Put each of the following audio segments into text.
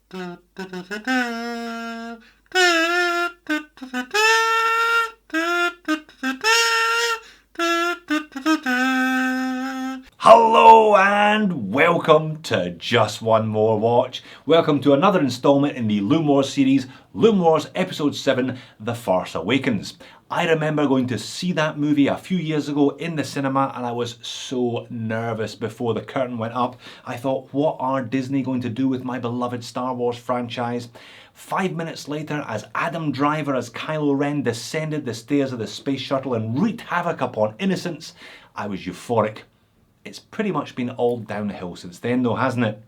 Hello and welcome to Just One More Watch. Welcome to another installment in the Lume Wars series, Lume Wars Episode 7, The Force Awakens. I remember going to see that movie a few years ago in the cinema and I was so nervous before the curtain went up. I thought, what are Disney going to do with my beloved Star Wars franchise? 5 minutes later, as Adam Driver as Kylo Ren descended the stairs of the space shuttle and wreaked havoc upon innocents, I was euphoric. It's pretty much been all downhill since then though, hasn't it?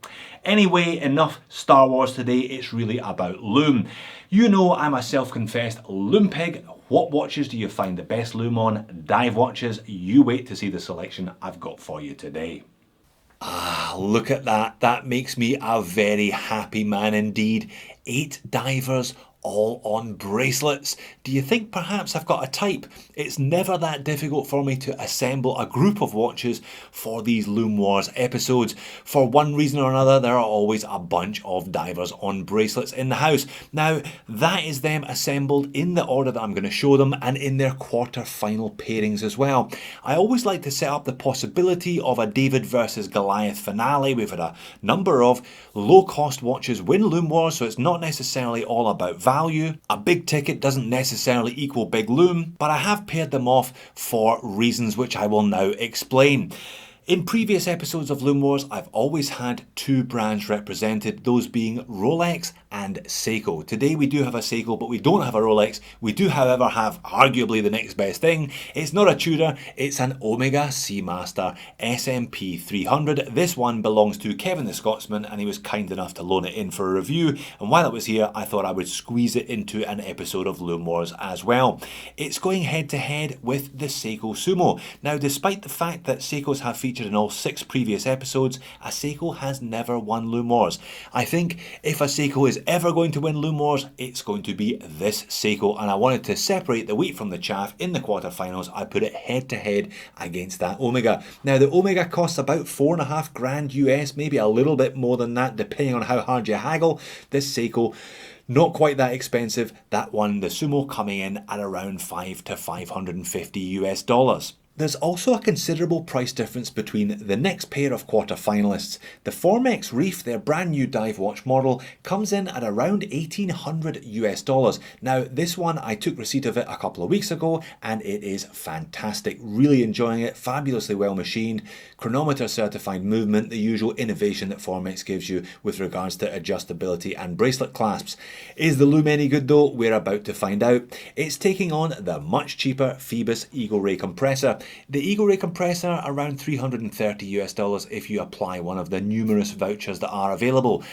Anyway, enough Star Wars today, it's really about Lume. You know I'm a self-confessed Lume pig. What watches do you find the best Lume on? Dive watches? You wait to see the selection I've got for you today. Ah, look at that. That makes me a very happy man indeed. 8 divers, all on bracelets. Do you think perhaps I've got a type? It's never that difficult for me to assemble a group of watches for these Lume Wars episodes. For one reason or another, there are always a bunch of divers on bracelets in the house. Now, that is them assembled in the order that I'm going to show them and in their quarter-final pairings as well. I always like to set up the possibility of a David versus Goliath finale. We've had a number of low-cost watches win Lume Wars, so it's not necessarily all about value. A big ticket doesn't necessarily equal big Lume, but I have paired them off for reasons which I will now explain. In previous episodes of Lume Wars, I've always had 2 brands represented, those being Rolex and Seiko. Today we do have a Seiko, but we don't have a Rolex. We do, however, have arguably the next best thing. It's not a Tudor, it's an Omega Seamaster SMP 300. This one belongs to Kevin the Scotsman, and he was kind enough to loan it in for a review. And while it was here, I thought I would squeeze it into an episode of Lume Wars as well. It's going head to head with the Seiko Sumo. Now, despite the fact that Seikos have featured in all 6 previous episodes, a Seiko has never won Lume Wars. I think if a Seiko is ever going to win Lume Wars, it's going to be this Seiko, and I wanted to separate the wheat from the chaff in the quarterfinals. I put it head to head against that Omega. Now, the Omega costs about $4.5 grand US, maybe a little bit more than that, depending on how hard you haggle. This Seiko, not quite that expensive. That one, the Sumo, coming in at around $5 to $550 US. There's also a considerable price difference between the next pair of quarter-finalists. The Formax Reef, their brand new dive watch model, comes in at around $1,800 US. Now, this one, I took receipt of it a couple of weeks ago, and it is fantastic. Really enjoying it, fabulously well machined, chronometer certified movement, the usual innovation that Formex gives you with regards to adjustability and bracelet clasps. Is the Lume any good though? We're about to find out. It's taking on the much cheaper Phoebus Eagle Ray compressor. The Eagle Ray compressor around $330 US if you apply one of the numerous vouchers that are available.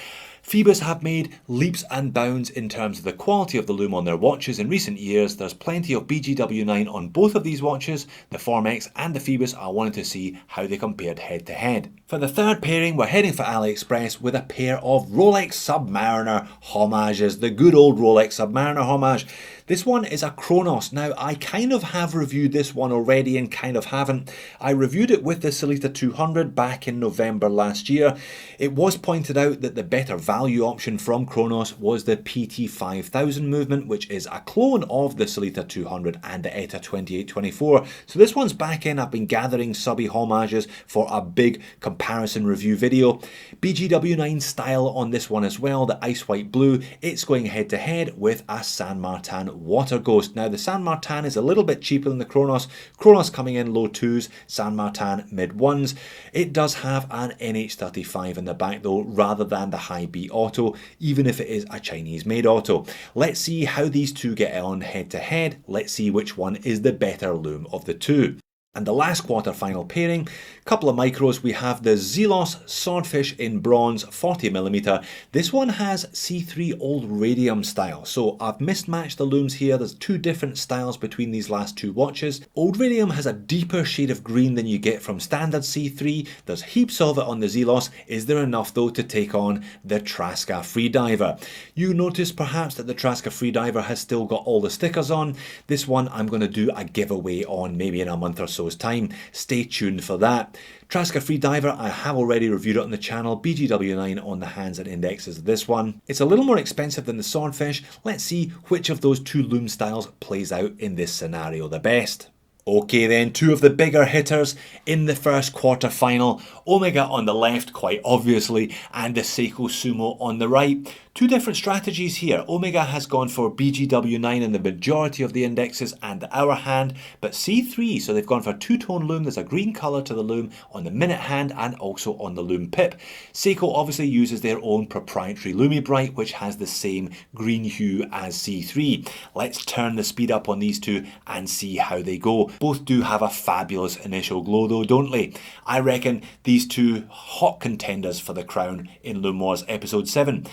Phoebus have made leaps and bounds in terms of the quality of the Lume on their watches in recent years. There's plenty of BGW9 on both of these watches, the Formex and the Phoebus. I wanted to see how they compared head to head. For the third pairing, we're heading for AliExpress with a pair of Rolex Submariner homages, the good old Rolex Submariner homage. This one is a Chronos. Now, I kind of have reviewed this one already and kind of haven't. I reviewed it with the Sellita 200 back in November last year. It was pointed out that the better value option from Chronos was the PT 5000 movement, which is a clone of the Sellita 200 and the ETA 2824. So this one's back in. I've been gathering subby homages for a big comparison review video. BGW9 style on this one as well, the ice white blue. It's going head to head with a San Martin Water Ghost. Now, the San Martin is a little bit cheaper than the Chronos. Chronos coming in low 2s, San Martin mid 1s. It does have an NH35 in the back though, rather than the high B auto, even if it is a Chinese made auto. Let's see how these two get on head to head. Let's see which one is the better Lume of the two. And the last quarter-final pairing, couple of micros, we have the Zelos Swordfish in bronze 40mm. This one has C3 old radium style, so I've mismatched the looms here. There's 2 different styles between these last 2 watches. Old radium has a deeper shade of green than you get from standard C3. There's heaps of it on the Zelos. Is there enough though to take on the Traska Freediver? You notice perhaps that the Traska Freediver has still got all the stickers on. This one I'm going to do a giveaway on maybe in a month or so episode's time. Stay tuned for that. Traska Free Diver, I have already reviewed it on the channel. BGW9 on the hands and indexes of this one. It's a little more expensive than the Swordfish. Let's see which of those two loom styles plays out in this scenario the best. Okay then, two of the bigger hitters in the first quarter final. Omega on the left, quite obviously, and the Seiko Sumo on the right. Two different strategies here. Omega has gone for BGW9 in the majority of the indexes and the hour hand, but C3, so they've gone for two-tone loom. There's a green colour to the loom on the minute hand and also on the loom pip. Seiko obviously uses their own proprietary Lume Bright, which has the same green hue as C3. Let's turn the speed up on these two and see how they go. Both do have a fabulous initial glow though, don't they? I reckon these two hot contenders for the crown in Loom Wars episode 7.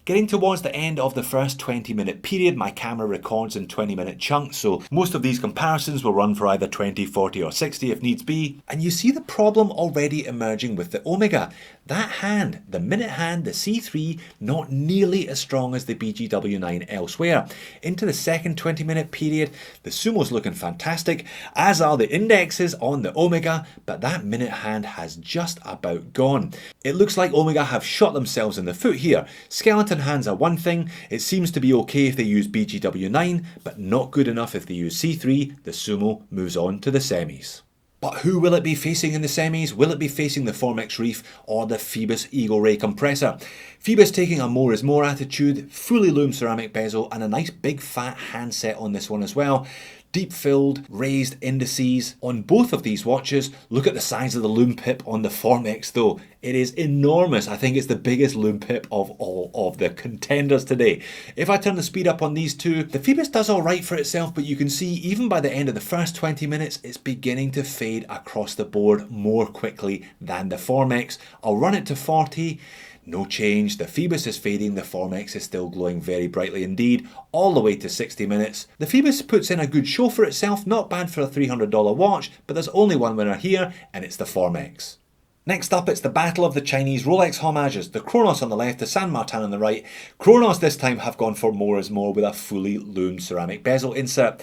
Getting towards the end of the first 20-minute period, my camera records in 20-minute chunks, so most of these comparisons will run for either 20, 40 or 60 if needs be. And you see the problem already emerging with the Omega. That hand, the minute hand, the C3, not nearly as strong as the BGW9 elsewhere. Into the second 20-minute period, the Sumo's looking fantastic, as are the indexes on the Omega, but that minute hand has just about gone. It looks like Omega have shot themselves in the foot here. Skeleton hands are one thing. It seems to be okay if they use BGW9, but not good enough if they use C3. The Sumo moves on to the semis. But who will it be facing in the semis? Will it be facing the Formax Reef or the Phoebus Eagle Ray compressor? Phoebus taking a more is more attitude, fully loomed ceramic bezel and a nice big fat handset on this one as well. Deep filled, raised indices on both of these watches. Look at the size of the loom pip on the Formex though. It is enormous. I think it's the biggest loom pip of all of the contenders today. If I turn the speed up on these two, the Phoebus does alright for itself, but you can see even by the end of the first 20 minutes, it's beginning to fade across the board more quickly than the Formex. I'll run it to 40. No change, the Phoebus is fading, the Formex is still glowing very brightly indeed, all the way to 60 minutes. The Phoebus puts in a good show for itself, not bad for a $300 watch, but there's only one winner here, and it's the Formex. Next up, it's the battle of the Chinese Rolex homages. The Chronos on the left, the San Martin on the right. Chronos this time have gone for more is more with a fully loomed ceramic bezel insert.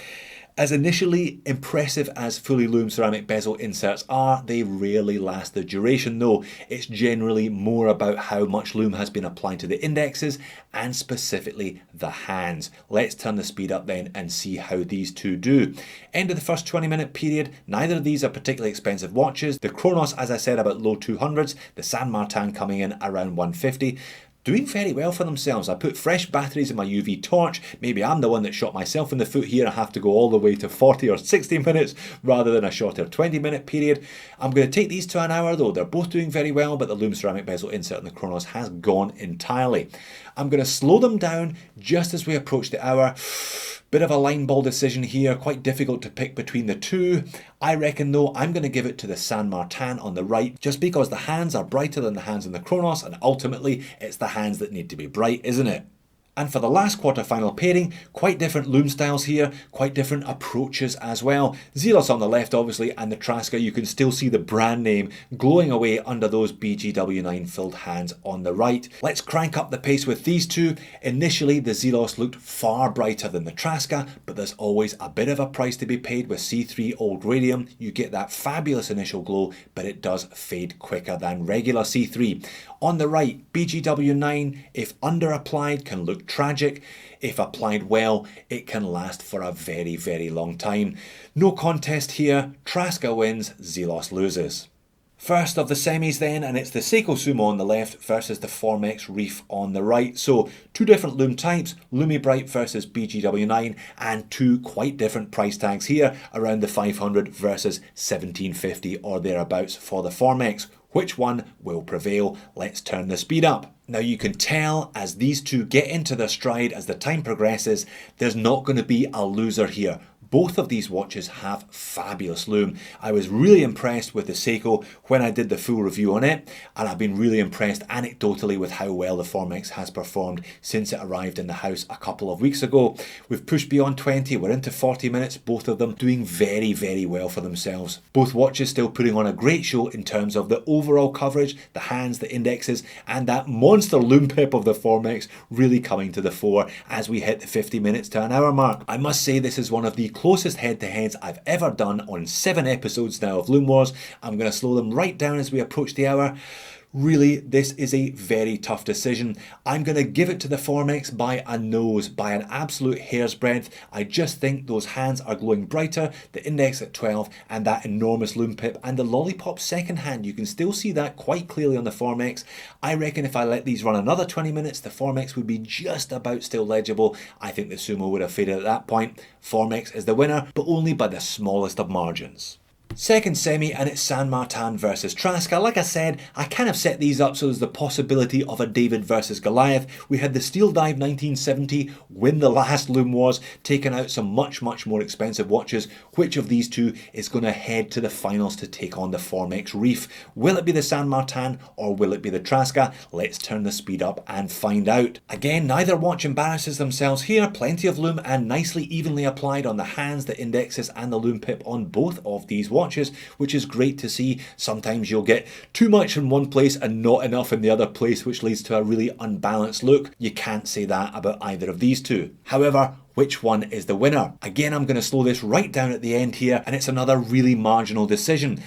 As initially impressive as fully loomed ceramic bezel inserts are, they rarely last the duration though. It's generally more about how much loom has been applied to the indexes and specifically the hands. Let's turn the speed up then and see how these two do. End of the first 20-minute period, neither of these are particularly expensive watches. The Chronos, as I said, about low 200s, the San Martin coming in around 150. Doing very well for themselves. I put fresh batteries in my UV torch. Maybe I'm the one that shot myself in the foot here. I have to go all the way to 40 or 60 minutes rather than a shorter 20-minute period. I'm going to take these to an hour though. They're both doing very well, but the loom ceramic bezel insert in the Chronos has gone entirely. I'm going to slow them down just as we approach the hour. Bit of a line ball decision here, quite difficult to pick between the two. I reckon though I'm going to give it to the San Martin on the right, just because the hands are brighter than the hands in the Chronos, and ultimately it's the hands that need to be bright, isn't it? And for the last quarter-final pairing, quite different loom styles here, quite different approaches as well. Zelos on the left obviously, and the Traska, you can still see the brand name glowing away under those BGW9 filled hands on the right. Let's crank up the pace with these two. Initially the Zelos looked far brighter than the Traska, but there's always a bit of a price to be paid with C3 old radium. You get that fabulous initial glow, but it does fade quicker than regular C3. On the right, BGW9, if under applied, can look tragic. If applied well, it can last for a very, very long time. No contest here. Traska wins, Zelos loses. First of the semis then, and it's the Seiko Sumo on the left versus the Formax Reef on the right. So two different loom types, Lume Bright versus BGW9, and two quite different price tags here, around the 500 versus 1750 or thereabouts for the Formex. Which one will prevail? Let's turn the speed up. Now you can tell as these two get into their stride as the time progresses, there's not going to be a loser here. Both of these watches have fabulous loom. I was really impressed with the Seiko when I did the full review on it, and I've been really impressed anecdotally with how well the Formex has performed since it arrived in the house a couple of weeks ago. We've pushed beyond 20, we're into 40 minutes, both of them doing very, very well for themselves. Both watches still putting on a great show in terms of the overall coverage, the hands, the indexes, and that monster loom pip of the Formex really coming to the fore as we hit the 50 minutes to an hour mark. I must say this is one of the closest head-to-heads I've ever done on 7 episodes now of Loom Wars. I'm going to slow them right down as we approach the hour. Really, this is a very tough decision. I'm going to give it to the Formex by a nose, by an absolute hair's breadth. I just think those hands are glowing brighter, the index at 12 and that enormous loom pip and the lollipop second hand. You can still see that quite clearly on the Formex. I reckon if I let these run another 20 minutes, the Formex would be just about still legible. I think the Sumo would have faded at that point. Formex is the winner, but only by the smallest of margins. Second semi, and it's San Martin versus Traska. Like I said, I kind of set these up so there's the possibility of a David versus Goliath. We had the Steel Dive 1970 win the last Loom Wars, taking out some much more expensive watches. Which of these two is going to head to the finals to take on the Formax Reef? Will it be the San Martin or will it be the Traska? Let's turn the speed up and find out. Again, neither watch embarrasses themselves here. Plenty of loom and nicely evenly applied on the hands, the indexes and the loom pip on both of these watches, which is great to see. Sometimes you'll get too much in one place and not enough in the other place, which leads to a really unbalanced look. You can't say that about either of these two. However, which one is the winner? Again, I'm going to slow this right down at the end here, and it's another really marginal decision.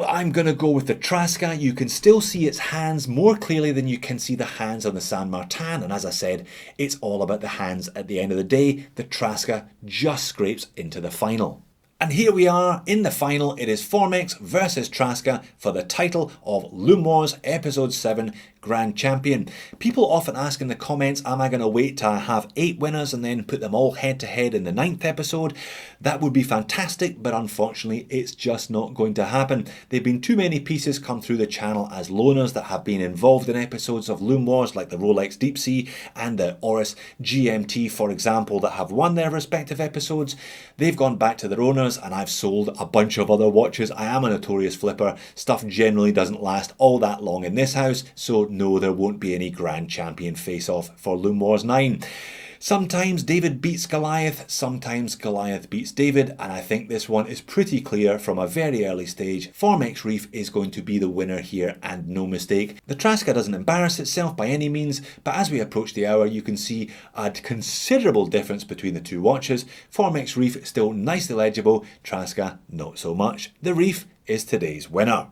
I'm going to go with the Traska. You can still see its hands more clearly than you can see the hands on the San Martin, and as I said, it's all about the hands at the end of the day. The Traska just scrapes into the final. And here we are in the final. It is Formex versus Traska for the title of Loom Wars Episode 7 Grand Champion. People often ask in the comments, am I going to wait till I have 8 winners and then put them all head to head in the 9th episode? That would be fantastic, but unfortunately it's just not going to happen. There have been too many pieces come through the channel as loaners that have been involved in episodes of Loom Wars, like the Rolex Deep Sea and the Oris GMT, for example, that have won their respective episodes. They've gone back to their owners and I've sold a bunch of other watches. I am a notorious flipper. Stuff generally doesn't last all that long in this house, so no, there won't be any Grand Champion face-off for Loom Wars 9. Sometimes David beats Goliath, sometimes Goliath beats David, and I think this one is pretty clear from a very early stage. Formex Reef is going to be the winner here, and no mistake. The Traska doesn't embarrass itself by any means, but as we approach the hour, you can see a considerable difference between the two watches. Formex Reef is still nicely legible, Traska not so much. The Reef is today's winner.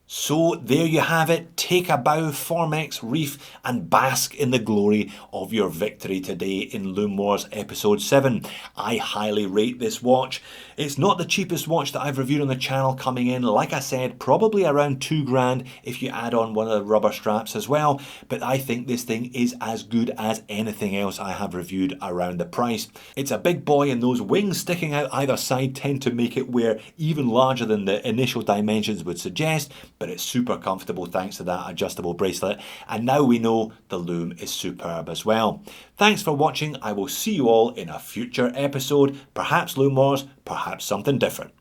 So there you have it. Take a bow, Formex Reef, and bask in the glory of your victory today in Loom Wars Episode 7. I highly rate this watch. It's not the cheapest watch that I've reviewed on the channel, coming in, like I said, probably around £2 if you add on one of the rubber straps as well, but I think this thing is as good as anything else I have reviewed around the price. It's a big boy, and those wings sticking out either side tend to make it wear even larger than the initial dimensions would suggest, but it's super comfortable thanks to that adjustable bracelet, and now we know the loom is superb as well. Thanks for watching. I will see you all in a future episode, perhaps Loom Wars, perhaps something different.